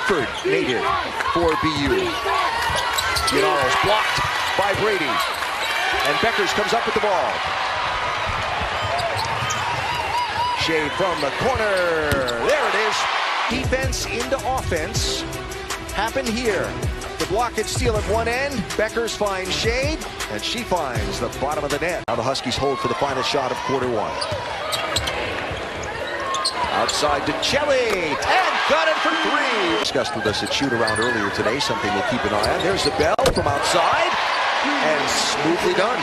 Medford native for BU. Giannaro's blocked by Brady. And Bueckers comes up with the ball. Shade from the corner. There it is. Defense into offense. Happened here. The block and steal at one end. Bueckers finds Shade, and she finds the bottom of the net. Now the Huskies hold for the final shot of quarter one. Outside to Chelly, and got it for three. Discussed with us at shoot-around earlier today, something we'll keep an eye on. There's the bell from outside, and smoothly done.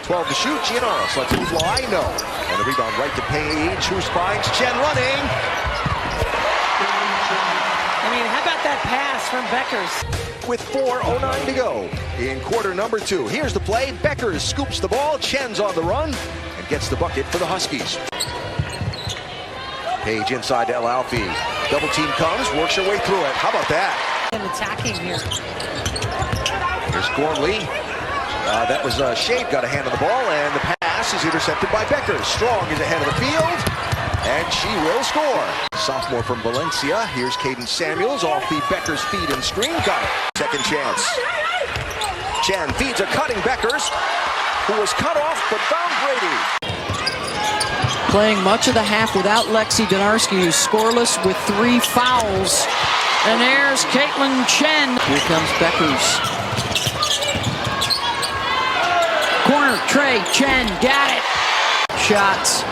12 to shoot, Giannaros lets it fly, no. And the rebound right to Paige, who finds Chen running. I mean, how about that pass from Bueckers? With 4:09 to go in quarter number two. Here's the play. Bueckers scoops the ball. Chen's on the run and gets the bucket for the Huskies. Paige inside to El Alfie. Double team comes, works her way through it. How about that? And attacking here. Here's Gormley. That was Shade got a hand on the ball, and the pass is intercepted by Bueckers. Strong is ahead of the field, and she will score. Sophomore from Valencia. Here's Caden Samuels off the Bueckers feed and screen. Got it. Second chance. Chen feeds a cutting Bueckers, who was cut off but found Brady. Playing much of the half without Lexi Donarski, who's scoreless with 3 fouls. And there's Caitlin Chen. Here comes Bueckers. Corner, Trey, Chen, got it. Shots.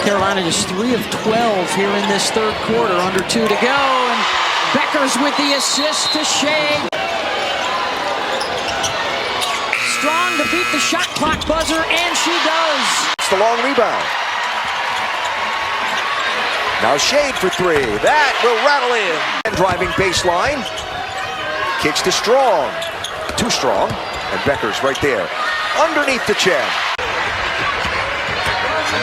Carolina just 3 of 12 here in this third quarter, under 2 to go. And Bueckers with the assist to Shade. Strong to beat the shot clock buzzer, and she does. It's the long rebound. Now Shade for 3. That will rattle in. And driving baseline. Kicks to Strong. Too Strong. And Bueckers right there. Underneath the Chen.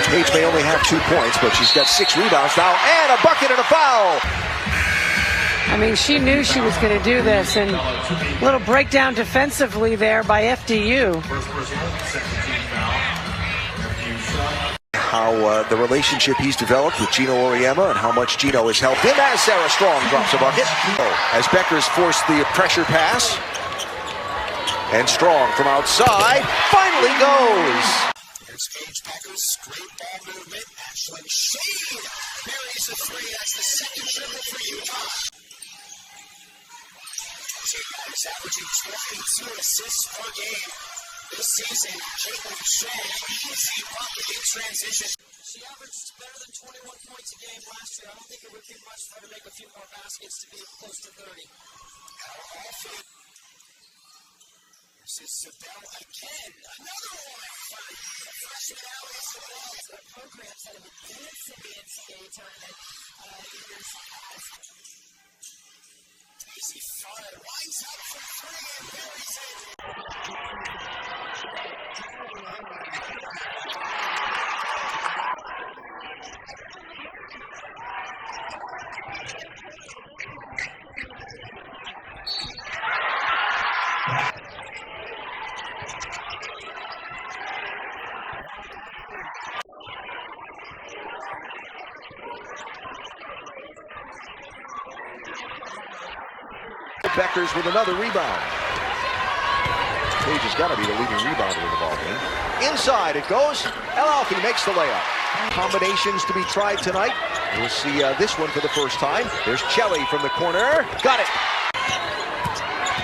Paige may only have 2 points, but she's got 6 rebounds now. And a bucket and a foul. I mean, she knew she was going to do this, and a little breakdown defensively there by FDU. How the relationship he's developed with Gino Auriemma and how much Gino has helped him as Sarah Strong drops a bucket. As Bueckers forced the pressure pass. And Strong from outside finally goes. Here's Paige Bueckers, great ball movement. Ashlyn Shade buries a 3. That's the second triple for UConn. She's averaging 22 assists per game this season. Caitlin Chen, easy bucket in transition. She averaged better than 21 points a game last year. I don't think it would be much for her to make a few more baskets to be close to 30. This is Sabelle again. Another one. The freshman out is Sabelle. The programs that have advanced in the NCAA tournament years past. Easy fire, winds up for 3 and buries it. Bueckers with another rebound. Paige has got to be the leading rebounder in the ballgame. Inside it goes. El Alfie makes the layup. Combinations to be tried tonight. We'll see this one for the first time. There's Chelly from the corner. Got it.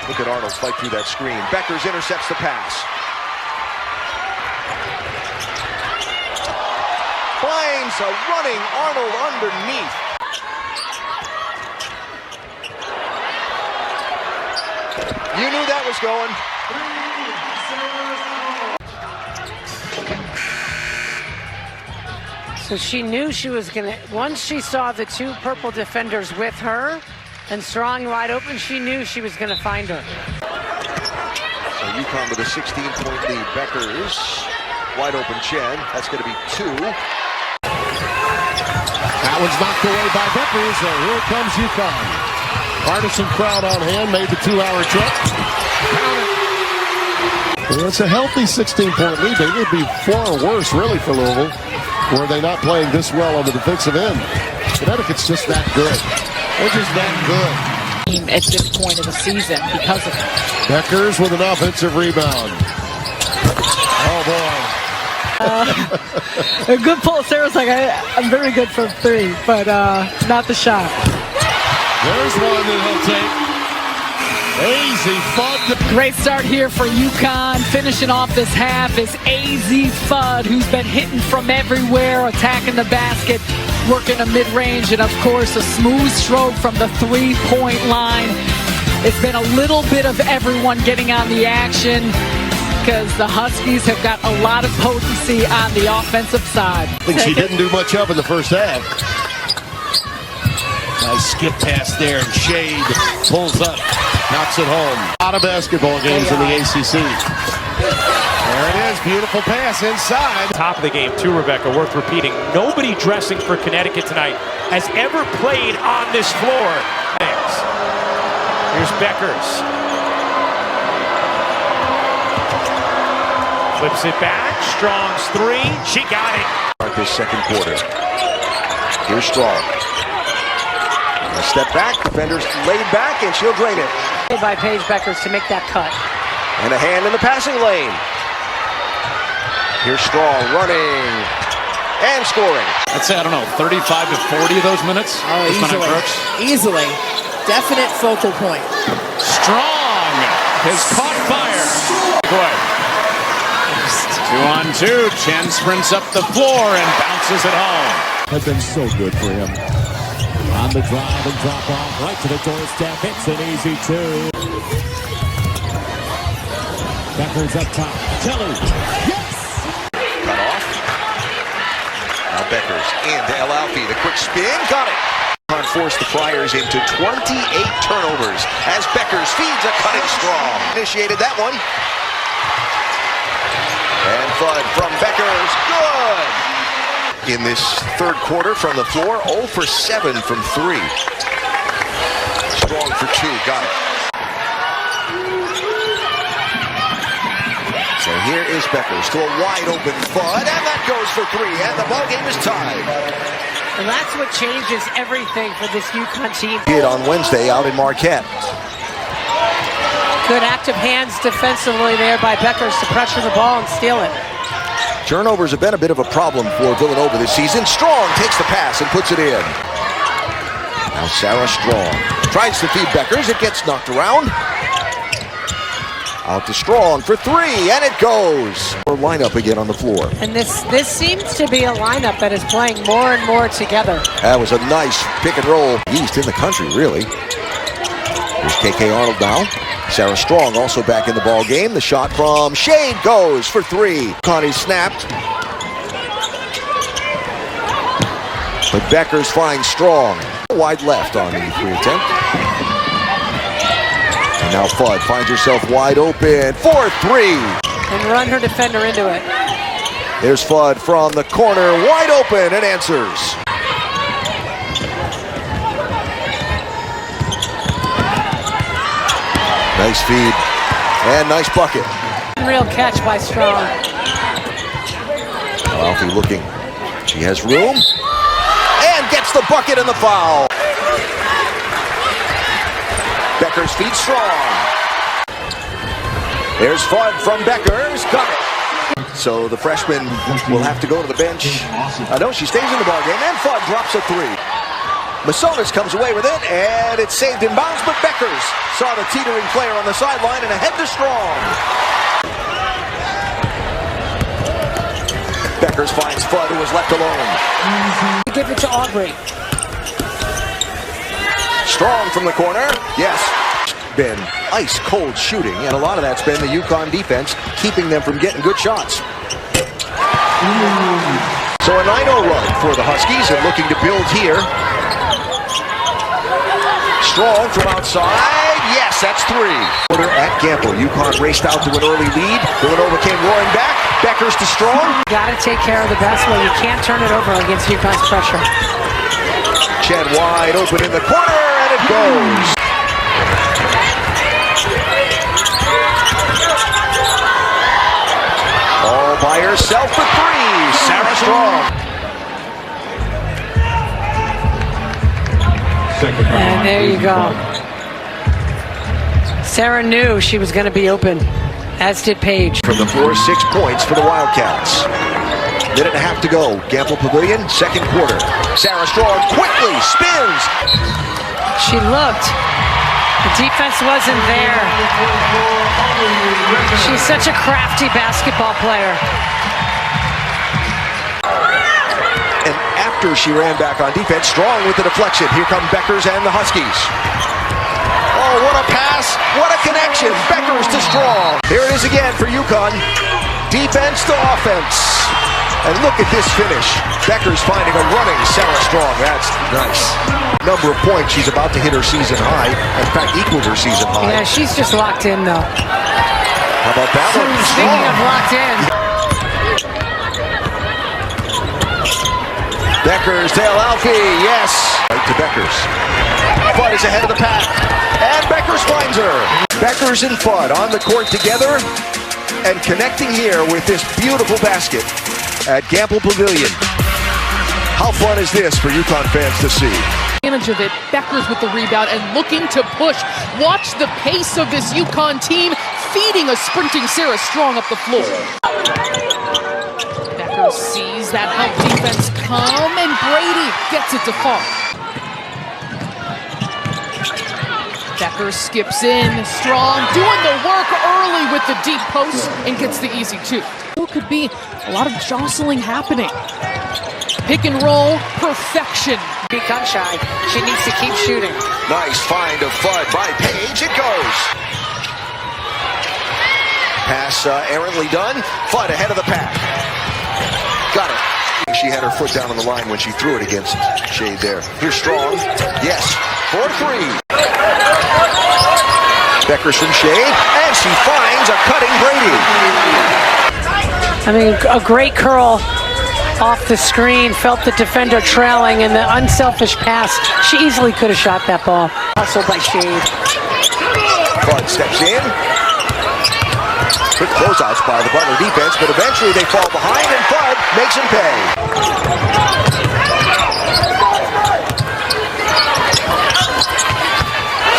Look at Arnold fight through that screen. Bueckers intercepts the pass. Finds a running Arnold underneath. You knew that was going. So she knew she was going to, once she saw the 2 purple defenders with her and Strong wide open, she knew she was going to find her. So UConn with a 16-point lead. Bueckers, wide open Chen. That's going to be 2. That one's knocked away by Bueckers, and here comes UConn. Partisan crowd on hand, made the 2-hour trip. Well, it's a healthy 16-point lead. They would be far worse, really, for Louisville. Or are they not playing this well on the defensive end? Connecticut's just that good. They're just that good. At this point of the season because of it. Bueckers with an offensive rebound. Oh, boy. A good pull. Sarah's like, I'm very good from three, but not the shot. There's one that he'll take. Easy Fudd. Great start here for UConn. Finishing off this half is AZ Fudd, who's been hitting from everywhere, attacking the basket, working a mid-range, and of course a smooth stroke from the three-point line. It's been a little bit of everyone getting on the action because the Huskies have got a lot of potency on the offensive side. I think she didn't do much up in the first half. Nice skip pass there, and Shade pulls up, knocks it home. A lot of basketball games in the ACC. There it is, beautiful pass inside. Top of the game too, Rebecca, worth repeating. Nobody dressing for Connecticut tonight has ever played on this floor. Here's Bueckers. Flips it back, Strong's three, she got it. This second quarter. Here's Strong. A step back, defenders laid back, and she'll drain it. By Paige Bueckers to make that cut. And a hand in the passing lane. Here's Strong running and scoring. I'd say, I don't know, 35 to 40 of those minutes. Easily. Definite focal point. Strong has caught fire. Boy. 2-on-2. Chen sprints up the floor and bounces it home. Has been so good for him. On the drive and drop off right to the doorstep. It's an easy two. Bueckers up top. Kelly. Yes! Cut off. Now Bueckers into El Alfie. The quick spin. Got it. UConn forced the Friars into 28 turnovers as Bueckers feeds a cutting Strong. Initiated that one. And Fudd from Bueckers. Good! In this third quarter from the floor, 0 for 7 from 3. Strong for 2, got it. So here is Bueckers to a wide open Fudd, and that goes for 3, and the ball game is tied. And that's what changes everything for this UConn team. Did on Wednesday out in Marquette. Good active hands defensively there by Bueckers to pressure the ball and steal it. Turnovers have been a bit of a problem for Villanova this season. Strong takes the pass and puts it in. Now Sarah Strong tries to feed Bueckers. It gets knocked around. Out to Strong for 3, and it goes. Lineup again on the floor. And this seems to be a lineup that is playing more and more together. That was a nice pick and roll. East in the country, really. Here's KK Arnold now. Sarah Strong also back in the ball game. The shot from Shade goes for 3. Connie snapped. But Bueckers finds Strong. Wide left on the 3 attempt. And now Fudd finds herself wide open for 3. And run her defender into it. There's Fudd from the corner, wide open, and answers. Nice feed and nice bucket. Real catch by Strong. Alfie looking. She has room and gets the bucket and the foul. Bueckers feeds Strong. There's Fudd from Bueckers. Got it. So the freshman will have to go to the bench. No, she stays in the ballgame, and Fudd drops a 3. Masonis comes away with it, and it's saved in bounds, but Bueckers saw the teetering player on the sideline and ahead to Strong. Bueckers finds Fudd, who is left alone. Give it to Aubrey. Strong from the corner. Yes. Been ice cold shooting, and a lot of that's been the UConn defense keeping them from getting good shots. So a 9-0 run for the Huskies, and looking to build here. Strong from outside. Yes, that's 3. Quarter at Gamble. UConn raced out to an early lead. Villanova came roaring back. Bueckers to Strong. Got to take care of the basketball. You can't turn it over against UConn's pressure. Chen wide open in the corner, and it goes. All by herself for 3. Sarah Strong. And there you go. Sarah knew she was going to be open, as did Paige. From the floor, 6 points for the Wildcats. Minute and a half to go. Gamble Pavilion, second quarter. Sarah Strong quickly spins. She looked. The defense wasn't there. She's such a crafty basketball player. And after she ran back on defense, Strong with the deflection. Here come Bueckers and the Huskies. Oh, what a pass. What a connection. Bueckers to Strong. Here it is again for UConn. Defense to offense. And look at this finish. Bueckers finding a running Sarah Strong. That's nice. Number of points, she's about to hit her season high. In fact, equaled her season high. Yeah, she's just locked in, though. How about that one? Speaking of locked in. Bueckers, Dale Alfie, yes. Right to Bueckers. Fudd is ahead of the pack. And Bueckers finds her. Bueckers and Fudd on the court together. And connecting here with this beautiful basket at Gamble Pavilion. How fun is this for UConn fans to see? Advantage of it. Bueckers with the rebound and looking to push. Watch the pace of this UConn team feeding a sprinting Sarah Strong up the floor. Bueckers sees that help defense come, and Brady gets it to fall. Bueckers skips in. Strong doing the work early with the deep post and gets the easy two. It could be a lot of jostling happening. Pick and roll, perfection. Be gun shy. She needs to keep shooting. Nice find of Fudd by Paige. It goes. Pass errantly done. Fudd ahead of the pack. Got it. She had her foot down on the line when she threw it against Shade there. Here's Strong. Yes. 4-3. Bueckers from Shade. And she finds a cutting Brady. I mean, a great curl off the screen, felt the defender trailing, and the unselfish pass. She easily could have shot that ball. Hustle by Shade. Fudd steps in. Quick closeouts by the Butler defense, but eventually they fall behind, and Fudd makes him pay.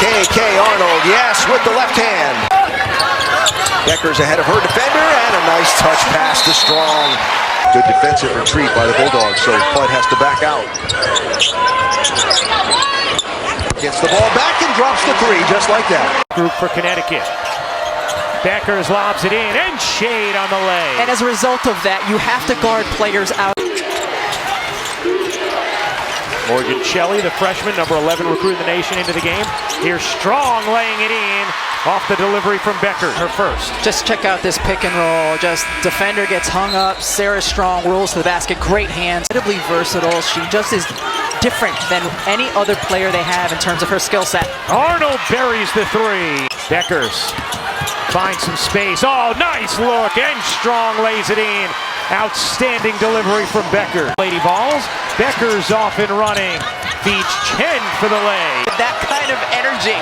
K.K. Arnold, yes, with the left hand. Bueckers ahead of her defender, and a nice touch pass to Strong. Good defensive retreat by the Bulldogs, so Fudd has to back out. Gets the ball back and drops the three, just like that. Group for Connecticut. Bueckers lobs it in, and Shade on the leg. And as a result of that, you have to guard players out. Morgan Shelley, the freshman, number 11 recruit in the nation, into the game. Here's Strong laying it in off the delivery from Bueckers, her first. Just check out this pick and roll. Just defender gets hung up. Sarah Strong rolls to the basket. Great hands. Incredibly versatile. She just is different than any other player they have in terms of her skill set. Arnold buries the three. Bueckers finds some space. Oh, nice look. And Strong lays it in. Outstanding delivery from Bueckers. Lady balls. Bueckers off and running. Feeds Chen for the lay. That kind of energy.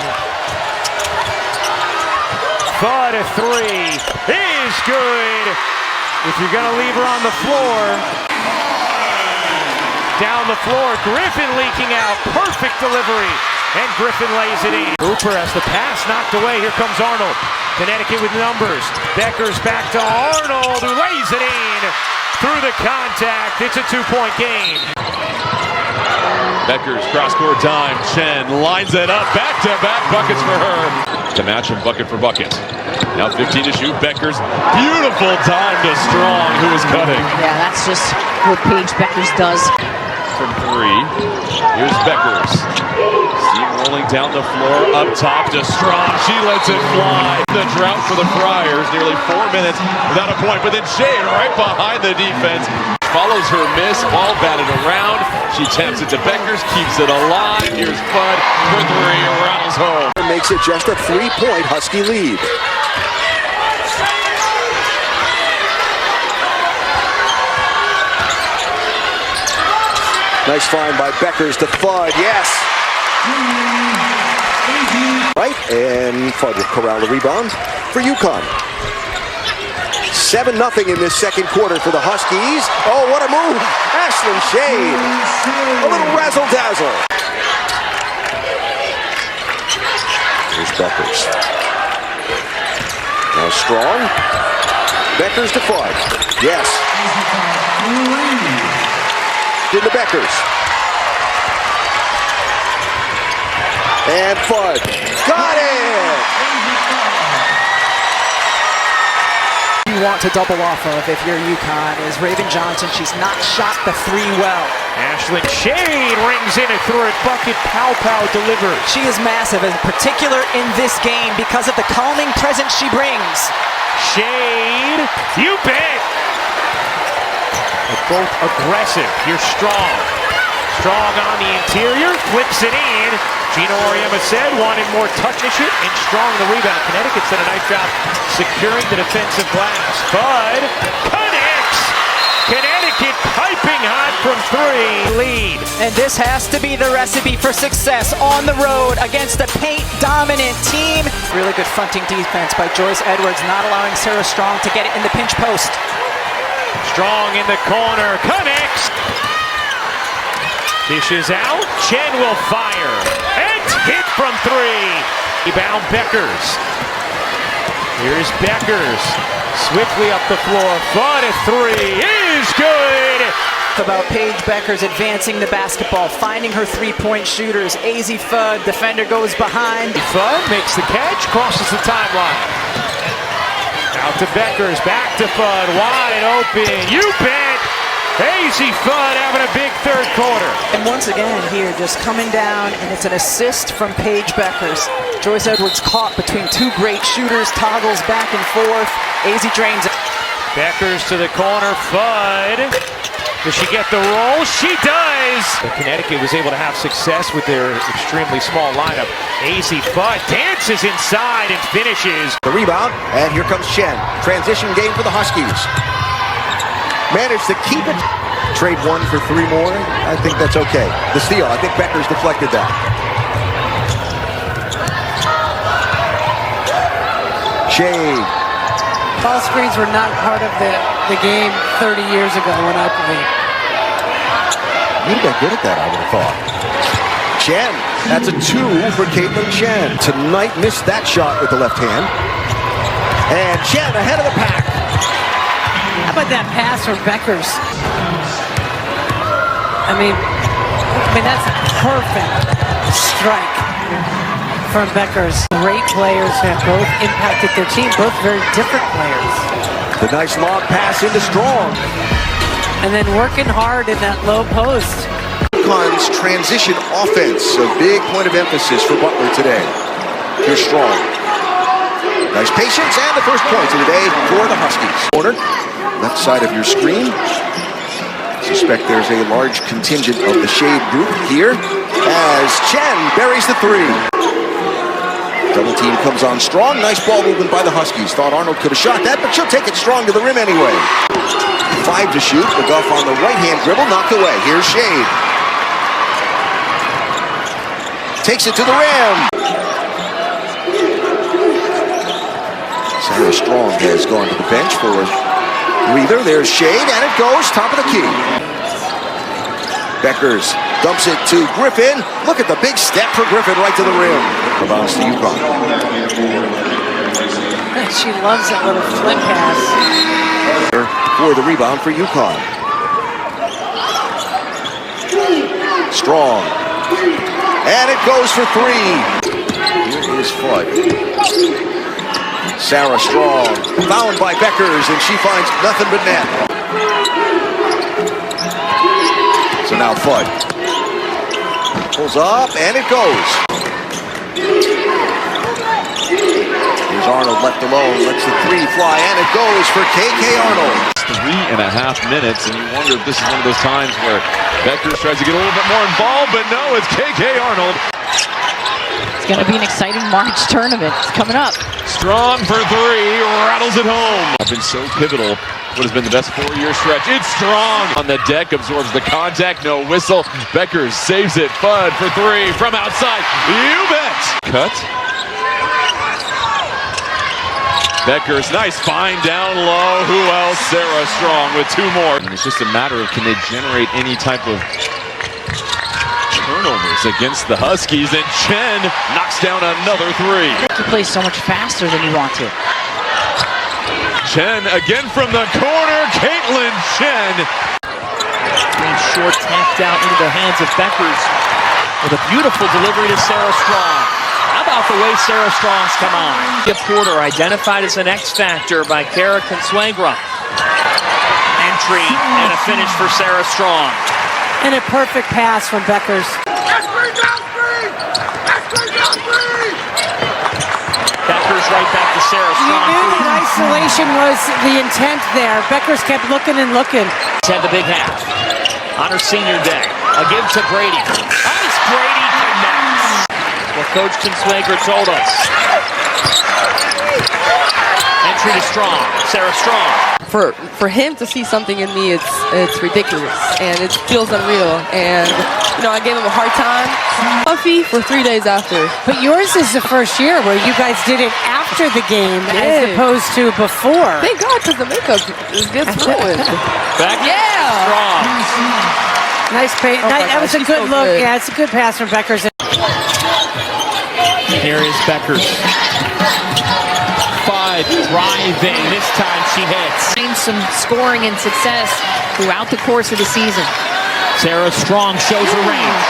Fudd a three is good. If you're going to leave her on the floor. Down the floor. Griffin leaking out. Perfect delivery. And Griffin lays it in. Hooper has the pass knocked away. Here comes Arnold. Connecticut with numbers. Bueckers back to Arnold, who lays it in through the contact. It's a 2-point game. Bueckers cross-court dime. Chen lines it up. Back-to-back buckets for her. To match him bucket for bucket. Now 15 to shoot. Bueckers. Beautiful time to Strong, who is cutting. Yeah, that's just what Paige Bueckers does. From three. Here's Bueckers. Steamrolling down the floor, up top to Strong. She lets it fly. The drought for the Friars, nearly 4 minutes without a point. But then Shade right behind the defense. Follows her miss, ball batted around. She taps it to Bueckers, keeps it alive. Here's Fudd for three, rattles home. Makes it just a 3-point Husky lead. Nice find by Bueckers to Fudd, yes! Right, and Fudd will corral the rebound for UConn. 7-0 in this second quarter for the Huskies. Oh, what a move! Ashlyn Shade. A little razzle-dazzle. Bueckers. Now Strong. Bueckers to Fudd. Yes. Into Bueckers. And Fudd. Got it! You want to double off of if you're UConn is Raven Johnson. She's not shot the three well. Ashlyn Shade rings in a through it bucket. Pow delivers. She is massive, in particular in this game, because of the calming presence she brings. Shade, you bet! They're both aggressive. Here's Strong. Strong on the interior, flips it in. Gina Auriemma said wanted more touchmanship, and Strong the rebound. Connecticut's done a nice job securing the defensive glass. Fudd connects! Connecticut piping hot from three. Lead. And this has to be the recipe for success on the road against a paint-dominant team. Really good fronting defense by Joyce Edwards, not allowing Sarah Strong to get it in the pinch post. Strong in the corner, connects! Dishes out, Chen will fire, and hit from three. Rebound Bueckers. Here's Bueckers, swiftly up the floor. Fudd at three is good. About Paige Bueckers advancing the basketball, finding her three-point shooters. AZ Fudd, defender goes behind. Fudd makes the catch, crosses the timeline. Out to Bueckers, back to Fudd, wide open. You bet. AZ Fudd having a big third quarter. And once again here, just coming down, and it's an assist from Paige Bueckers. Joyce Edwards caught between two great shooters, toggles back and forth. AZ drains it. Bueckers to the corner, Fudd. Does she get the roll? She does! But Connecticut was able to have success with their extremely small lineup. AZ Fudd dances inside and finishes. The rebound, and here comes Chen. Transition game for the Huskies. Managed to keep it. Trade one for three more. I think that's okay. The steal. I think Bueckers deflected that. Shade. Ball screens were not part of the game 30 years ago when I played. You'd got good at that, I would have thought. Chen. That's a 2 for Caitlin Chen. Tonight missed that shot with the left hand. And Chen ahead of the pack. How about that pass from Bueckers? I mean, that's a perfect strike from Bueckers. Great players have both impacted their team, both very different players. The nice long pass into Strong. And then working hard in that low post. UConn's transition offense, a big point of emphasis for Butler today. Here's Strong. Nice patience, and the first points of the day for the Huskies. Corner, left side of your screen. Suspect there's a large contingent of the Shade group here as Chen buries the three. Double team comes on Strong. Nice ball movement by the Huskies. Thought Arnold could have shot that, but she'll take it Strong to the rim anyway. 5 to shoot. McGuff on the right-hand dribble, knocked away. Here's Shade. Takes it to the rim. Sarah Strong has gone to the bench for a breather. There's Shade, and it goes top of the key. Bueckers dumps it to Griffin. Look at the big step for Griffin right to the rim. Bounce to UConn. She loves that little flip pass. For the rebound for UConn. Strong. And it goes for three. Here is Fudd. Sarah Strong, found by Bueckers, and she finds nothing but net. So now Fudd pulls up, and it goes. Here's Arnold left alone, lets the three fly, and it goes for KK Arnold. 3.5 minutes, and you wonder if this is one of those times where Bueckers tries to get a little bit more involved, but no, it's KK Arnold. It's going to be an exciting March tournament. It's coming up. Strong for three, rattles it home. I've been so pivotal. What has been the best 4-year stretch? It's Strong on the deck, absorbs the contact, no whistle. Bueckers saves it. Fudd for three from outside. You bet. Cut. Bueckers, nice find down low. Who else? Sarah Strong with 2 more. And it's just a matter of can they generate any type of turnovers against the Huskies, and Chen knocks down another three. He plays so much faster than you want to. Chen again from the corner, Caitlin Chen. Being short tapped out into the hands of Bueckers with a beautiful delivery to Sarah Strong. How about the way Sarah Strong's come on? Porter identified as an X factor by Kara Consuegra. Entry and a finish for Sarah Strong. And a perfect pass from Bueckers. Bueckers right back to Sarah You Strong. knew that isolation was the intent there. Bueckers kept looking and looking. Had the big half on her senior day. A give to Brady. Ice Brady connects. What Coach Consuegra told us. Entry to Strong. Sarah Strong. For him to see something in me, it's ridiculous and it feels unreal. And I gave him a hard time. Puffy for 3 days after. But yours is the first year where you guys did it after the game as opposed to before. Thank God, because the makeup gets ruined. Back. Strong. Nice pass. That was a good look. Yeah, it's a good pass from Bueckers. Here is Bueckers. Driving. This time she hits. Some scoring and success throughout the course of the season. Sarah Strong shows her range.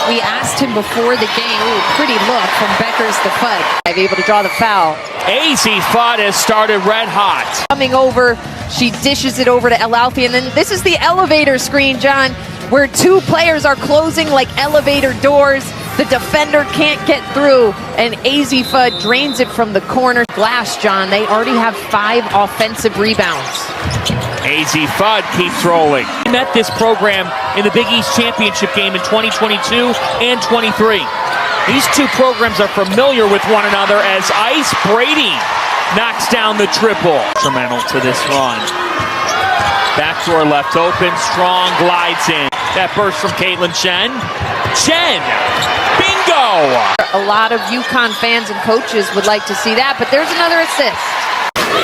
We asked him before the game. Ooh, pretty look from Bueckers to Fudd. Able to draw the foul. AZ Fudd has started red hot. Coming over, she dishes it over to Elalfi, and then this is the elevator screen, John, where two players are closing like elevator doors. The defender can't get through, and AZ Fudd drains it from the corner. Glass, John, they already have 5 offensive rebounds. AZ Fudd keeps rolling. We met this program in the Big East Championship game in 2022 and 23. These two programs are familiar with one another as Ice Brady knocks down the triple. Instrumental to this run. Backdoor left open, Strong glides in. That burst from Caitlin Chen. Chen! Bingo! A lot of UConn fans and coaches would like to see that, but there's another assist.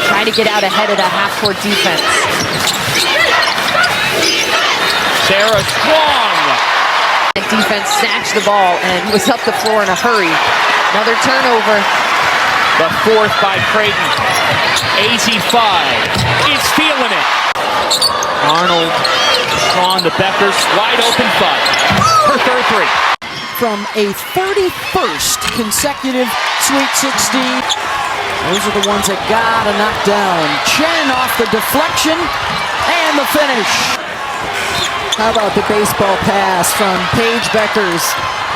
Trying to get out ahead of the half-court defense. Sarah Strong! And defense snatched the ball and was up the floor in a hurry. Another turnover. The fourth by Creighton. AZ Fudd is feeling it. Arnold, Strong to Bueckers, wide open Fudd. Her third three. From a 31st consecutive Sweet 16. Those are the ones that gotta knock down. Chen off the deflection and the finish. How about the baseball pass from Paige Bueckers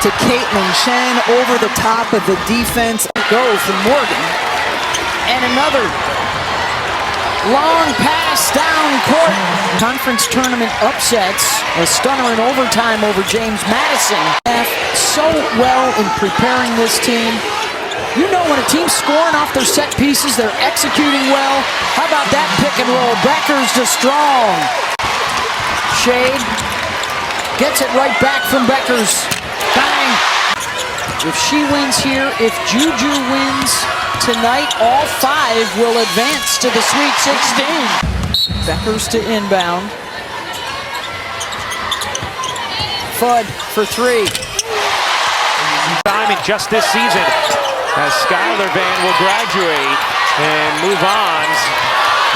to Caitlin Chen over the top of the defense. Go from Morgan. And another long pass down court. Conference tournament upsets. A stunner in overtime over James Madison. So well in preparing this team. You know when a team's scoring off their set pieces, they're executing well. How about that pick and roll? Bueckers to Strong. Shade gets it right back from Bueckers. Bang! If she wins here, if Juju wins tonight, all 5 will advance to the Sweet 16. Bueckers to inbound. Fudd for 3. Time in just this season as Skylar Van will graduate and move on.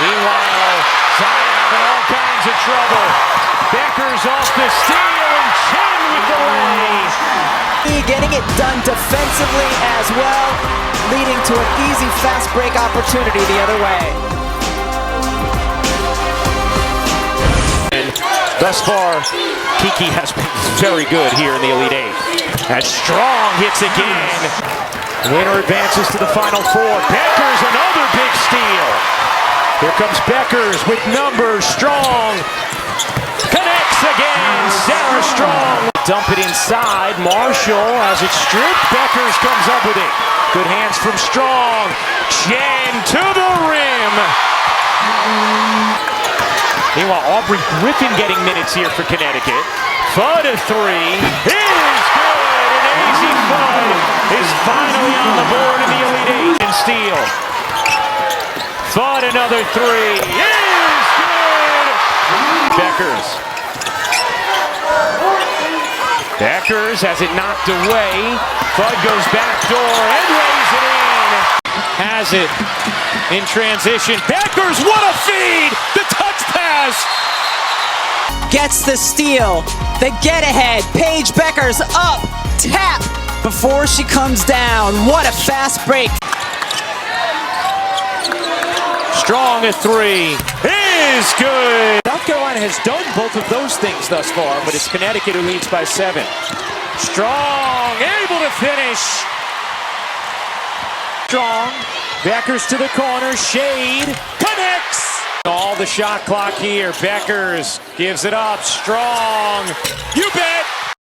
Meanwhile, Zion having all kinds of trouble. Bueckers off the steal and Chen with the lay. Getting it done defensively as well, leading to an easy fast break opportunity the other way. And thus far, Kiki has been very good here in the Elite Eight. As Strong hits again. Winner advances to the Final Four. Bueckers, another big steal. Here comes Bueckers with numbers. Strong connects again. Sarah Strong. Dump it inside. Marshall has it stripped. Bueckers comes up with it. Good hands from Strong. Chen to the rim. Meanwhile, Aubrey Griffin getting minutes here for Connecticut. Fudd a 3 is good, and AZ Fudd is finally on the board in the Elite 8 and steal. Fudd another 3 is good. Bueckers. Bueckers has it knocked away. Bud goes back door and lays it in. Has it in transition. Bueckers, what a feed! The touch pass! Gets the steal. The get ahead. Paige Bueckers up. Tap before she comes down. What a fast break. Strong at three. Is good. South Carolina has done both of those things thus far, but it's Connecticut who leads by 7. Strong, able to finish. Strong. Bueckers to the corner. Shade. Connects. All the shot clock here. Bueckers gives it up. Strong. You bet.